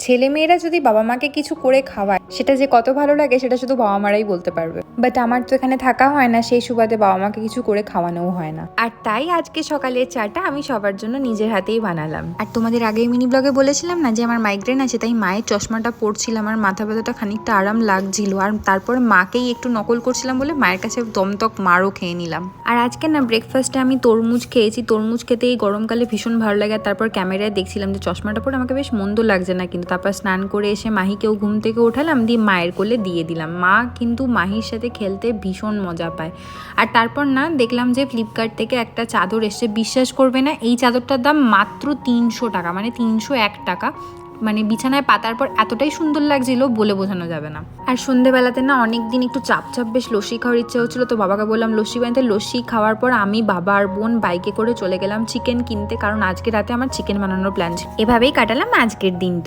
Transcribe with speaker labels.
Speaker 1: ছেলেমেয়েরা যদি বাবা মাকে কিছু করে খাওয়ায় সেটা যে কত ভালো লাগে সেটা শুধু বাবা মারাই বলতে পারবে। বাট আমার তো এখানে থাকা হয় না, সেই সুবাদে বাবা মাকে কিছু করে খাওয়ানোও হয় না। আর তাই আজকে সকালের চাটা আমি সবার জন্য নিজের হাতেই বানালাম। আর তোমাদের আগেই মিনি ব্লগে বলেছিলাম না যে আমার মাইগ্রেন আছে, তাই মায়ের চশমাটা পড়ছিলাম আর মাথা ব্যথাটা খানিকটা আরাম লাগছিল। আর তারপর মাকেই একটু নকল করছিলাম বলে মায়ের কাছে দমতক মারও খেয়ে নিলাম। আর আজকে না ব্রেকফাস্টে আমি তরমুজ খেয়েছি। তরমুজ খেতেই গরমকালে ভীষণ ভালো লাগে। আর তারপর ক্যামেরায় দেখছিলাম যে চশমাটা পরে আমাকে বেশ মন্দ লাগছে না, কিন্তু তারপর স্নান করে এসে মাহিকেও ঘুম থেকে ওঠালাম, দিয়ে মায়ের কোলে দিয়ে দিলাম। মা কিন্তু মাহির সাথে খেলতে ভীষণ মজা পায়। আর তারপর না দেখলাম যে ফ্লিপকার্ট থেকে একটা চাদর এসছে। বিশ্বাস করবে না, এই চাদরটার দাম মাত্র 300 টাকা, মানে 301 টাকা। মানে বিছানায় পাতার পর এতটাই সুন্দর লাগছিল বলে বোঝানো যাবে না। আর সন্ধ্যেবেলাতে না অনেকদিন একটু চাপ বেশ লস্যি খাওয়ার ইচ্ছা হচ্ছিল, তো বাবাকে বললাম লস্যি বানাতে। লস্যি খাওয়ার পর আমি, বাবা আর বোন বাইকে করে চলে গেলাম চিকেন কিনতে, কারণ আজকে রাতে আমার চিকেন বানানোর প্ল্যান ছিল। এভাবেই কাটালাম আজকের দিনটা।